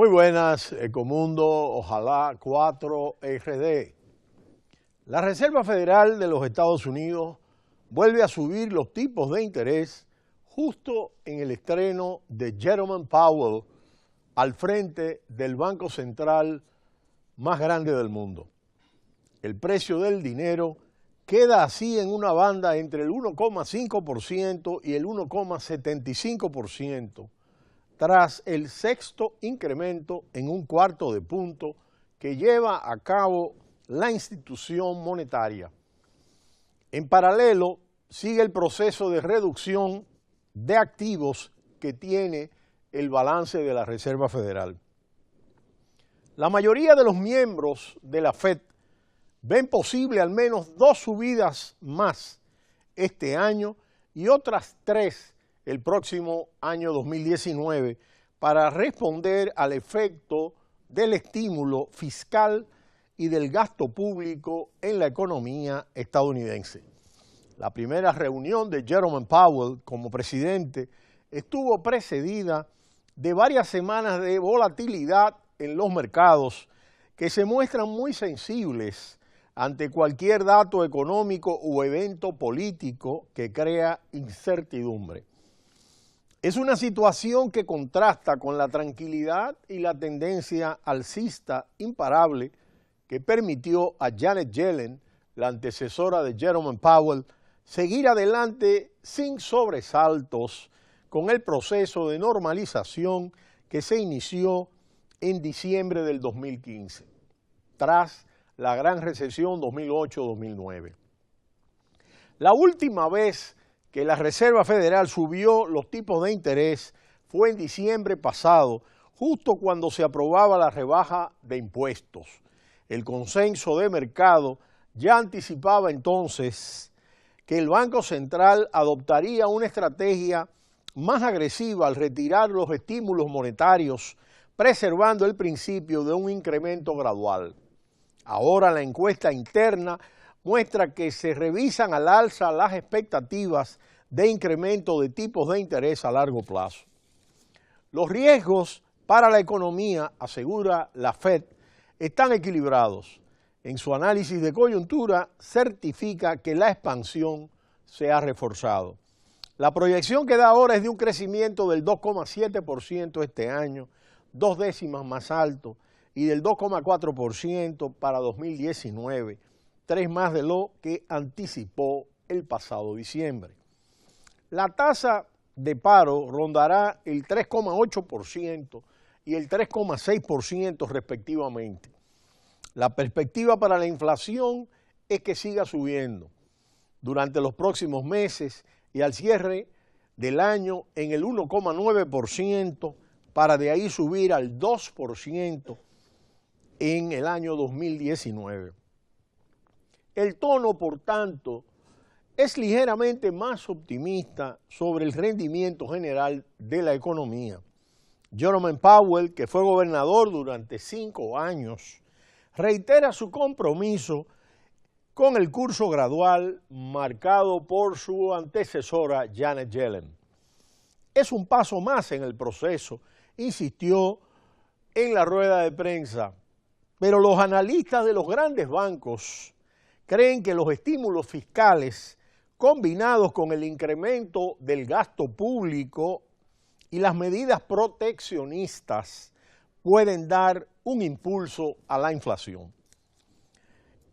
Muy buenas, Ecomundo, ojalá 4RD. La Reserva Federal de los Estados Unidos vuelve a subir los tipos de interés justo en el estreno de Jerome Powell al frente del Banco Central más grande del mundo. El precio del dinero queda así en una banda entre el 1,5% y el 1,75%, tras el sexto incremento en un cuarto de punto que lleva a cabo la institución monetaria. En paralelo, sigue el proceso de reducción de activos que tiene el balance de la Reserva Federal. La mayoría de los miembros de la FED ven posible al menos 2 subidas más este año y otras 3 el próximo año 2019 para responder al efecto del estímulo fiscal y del gasto público en la economía estadounidense. La primera reunión de Jerome Powell como presidente estuvo precedida de varias semanas de volatilidad en los mercados que se muestran muy sensibles ante cualquier dato económico o evento político que crea incertidumbre. Es una situación que contrasta con la tranquilidad y la tendencia alcista imparable que permitió a Janet Yellen, la antecesora de Jerome Powell, seguir adelante sin sobresaltos con el proceso de normalización que se inició en diciembre del 2015, tras la gran recesión 2008-2009. La última vez que la Reserva Federal subió los tipos de interés fue en diciembre pasado, justo cuando se aprobaba la rebaja de impuestos. El consenso de mercado ya anticipaba entonces que el Banco Central adoptaría una estrategia más agresiva al retirar los estímulos monetarios, preservando el principio de un incremento gradual. Ahora la encuesta interna muestra que se revisan al alza las expectativas de incremento de tipos de interés a largo plazo. Los riesgos para la economía, asegura la FED, están equilibrados. En su análisis de coyuntura certifica que la expansión se ha reforzado. La proyección que da ahora es de un crecimiento del 2,7% este año, 2 décimas más alto, y del 2,4% para 2019, 3 más de lo que anticipó el pasado diciembre. La tasa de paro rondará el 3,8% y el 3,6% respectivamente. La perspectiva para la inflación es que siga subiendo durante los próximos meses y al cierre del año en el 1,9% para de ahí subir al 2% en el año 2019. El tono, por tanto, es ligeramente más optimista sobre el rendimiento general de la economía. Jerome Powell, que fue gobernador durante 5 años, reitera su compromiso con el curso gradual marcado por su antecesora Janet Yellen. Es un paso más en el proceso, insistió en la rueda de prensa, pero los analistas de los grandes bancos creen que los estímulos fiscales combinados con el incremento del gasto público y las medidas proteccionistas pueden dar un impulso a la inflación.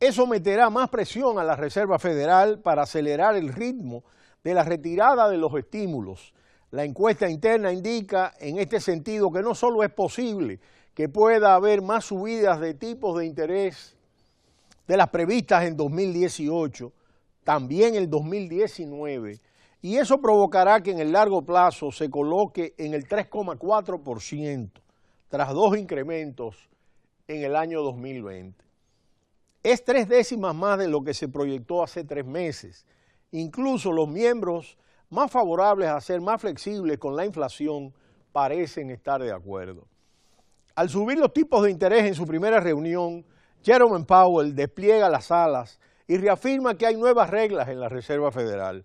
Eso meterá más presión a la Reserva Federal para acelerar el ritmo de la retirada de los estímulos. La encuesta interna indica en este sentido que no solo es posible que pueda haber más subidas de tipos de interés de las previstas en 2018, también el 2019, y eso provocará que en el largo plazo se coloque en el 3,4%, tras 2 incrementos en el año 2020. Es 3 décimas más de lo que se proyectó hace 3 meses. Incluso los miembros más favorables a ser más flexibles con la inflación parecen estar de acuerdo. Al subir los tipos de interés en su primera reunión, Jerome Powell despliega las alas y reafirma que hay nuevas reglas en la Reserva Federal,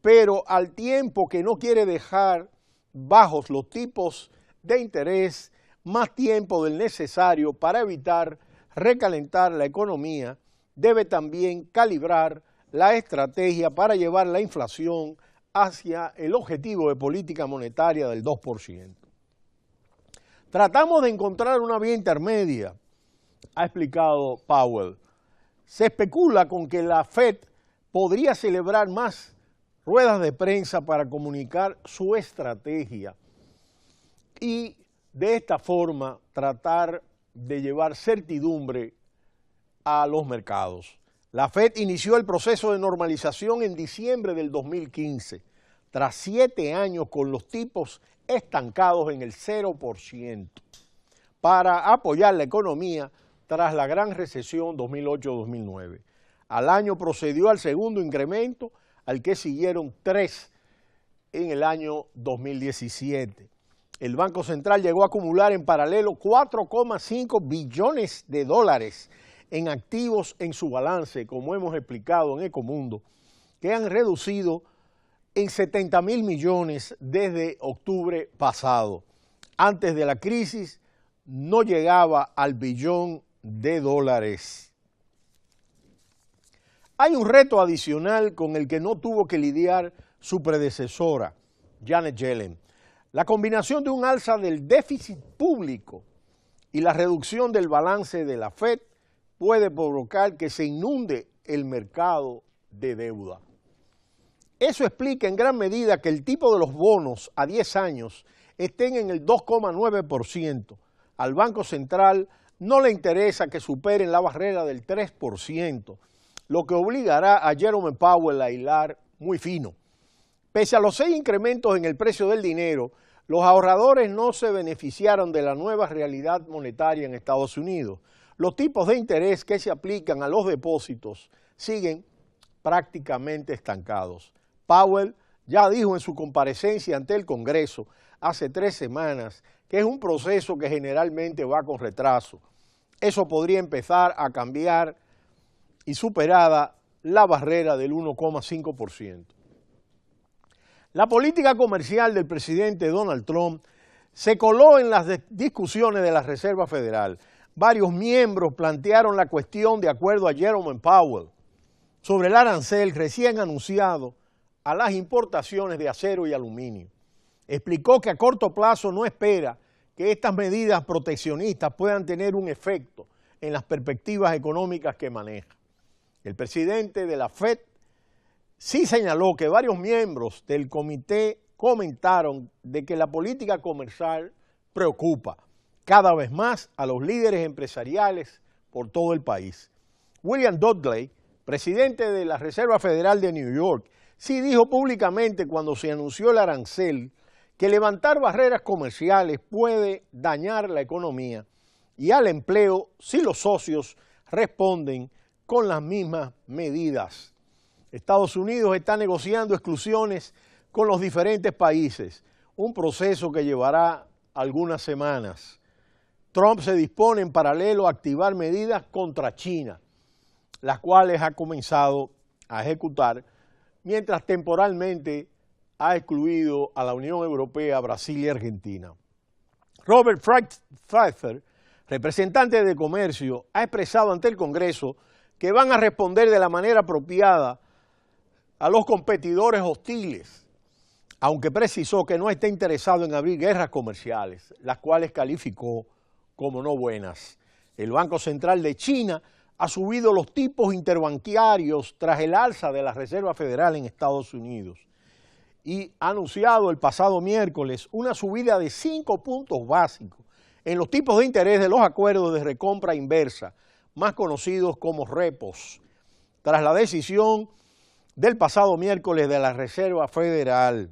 pero al tiempo que no quiere dejar bajos los tipos de interés más tiempo del necesario para evitar recalentar la economía, debe también calibrar la estrategia para llevar la inflación hacia el objetivo de política monetaria del 2%. Tratamos de encontrar una vía intermedia, ha explicado Powell. Se especula con que la Fed podría celebrar más ruedas de prensa para comunicar su estrategia y de esta forma tratar de llevar certidumbre a los mercados. La Fed inició el proceso de normalización en diciembre del 2015, tras 7 años con los tipos estancados en el 0%, para apoyar la economía tras la gran recesión 2008-2009. Al año procedió al segundo incremento, al que siguieron 3 en el año 2017. El Banco Central llegó a acumular en paralelo 4,5 billones de dólares en activos en su balance, como hemos explicado en Ecomundo, que han reducido en 70.000 millones desde octubre pasado. Antes de la crisis no llegaba al billón de dólares. Hay un reto adicional con el que no tuvo que lidiar su predecesora, Janet Yellen. La combinación de un alza del déficit público y la reducción del balance de la Fed puede provocar que se inunde el mercado de deuda. Eso explica en gran medida que el tipo de los bonos a 10 años estén en el 2,9%. Al Banco Central no le interesa que superen la barrera del 3%, lo que obligará a Jerome Powell a hilar muy fino. Pese a los 6 incrementos en el precio del dinero, los ahorradores no se beneficiaron de la nueva realidad monetaria en Estados Unidos. Los tipos de interés que se aplican a los depósitos siguen prácticamente estancados. Powell ya dijo en su comparecencia ante el Congreso hace 3 semanas que es un proceso que generalmente va con retraso. Eso podría empezar a cambiar y superada la barrera del 1,5%. La política comercial del presidente Donald Trump se coló en las discusiones de la Reserva Federal. Varios miembros plantearon la cuestión de acuerdo a Jerome Powell sobre el arancel recién anunciado a las importaciones de acero y aluminio. Explicó que a corto plazo no espera que estas medidas proteccionistas puedan tener un efecto en las perspectivas económicas que maneja. El presidente de la Fed sí señaló que varios miembros del comité comentaron de que la política comercial preocupa cada vez más a los líderes empresariales por todo el país. William Dudley, presidente de la Reserva Federal de New York, sí dijo públicamente cuando se anunció el arancel que levantar barreras comerciales puede dañar la economía y al empleo si los socios responden con las mismas medidas. Estados Unidos está negociando exclusiones con los diferentes países, un proceso que llevará algunas semanas. Trump se dispone en paralelo a activar medidas contra China, las cuales ha comenzado a ejecutar, mientras temporalmente ha excluido a la Unión Europea, Brasil y Argentina. Robert Pfeiffer, representante de Comercio, ha expresado ante el Congreso que van a responder de la manera apropiada a los competidores hostiles, aunque precisó que no está interesado en abrir guerras comerciales, las cuales calificó como no buenas. El Banco Central de China ha subido los tipos interbancarios tras el alza de la Reserva Federal en Estados Unidos y ha anunciado el pasado miércoles una subida de 5 puntos básicos en los tipos de interés de los acuerdos de recompra inversa, más conocidos como repos, tras la decisión del pasado miércoles de la Reserva Federal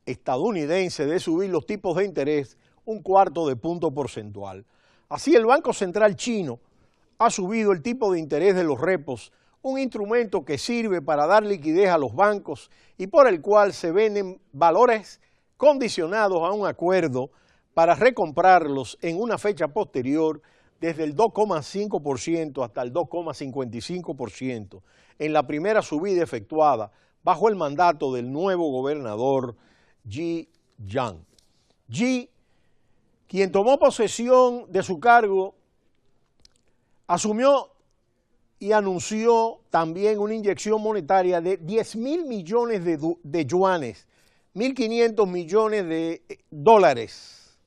estadounidense de subir los tipos de interés 1/4 punto porcentual. Así, el Banco Central chino ha subido el tipo de interés de los repos, un instrumento que sirve para dar liquidez a los bancos y por el cual se venden valores condicionados a un acuerdo para recomprarlos en una fecha posterior desde el 2,5% hasta el 2,55% en la primera subida efectuada bajo el mandato del nuevo gobernador Yi Yang. Yi, quien tomó posesión de su cargo, asumió y anunció también una inyección monetaria de 10.000 millones de yuanes, 1.500 millones de dólares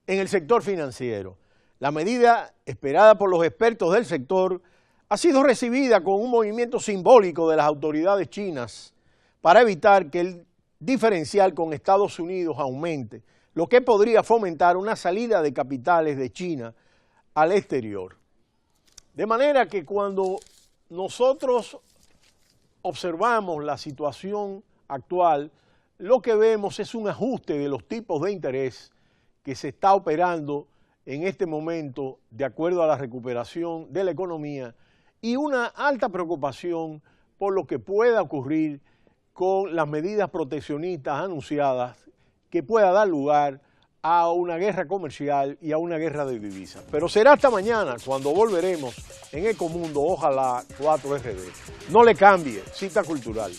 en el sector financiero. La medida, esperada por los expertos del sector, ha sido recibida con un movimiento simbólico de las autoridades chinas para evitar que el diferencial con Estados Unidos aumente, lo que podría fomentar una salida de capitales de China al exterior. De manera que cuando nosotros observamos la situación actual, lo que vemos es un ajuste de los tipos de interés que se está operando en este momento de acuerdo a la recuperación de la economía y una alta preocupación por lo que pueda ocurrir con las medidas proteccionistas anunciadas que pueda dar lugar a una guerra comercial y a una guerra de divisas. Pero será hasta mañana cuando volveremos en Ecomundo, ojalá 4RD. No le cambie, cita cultural.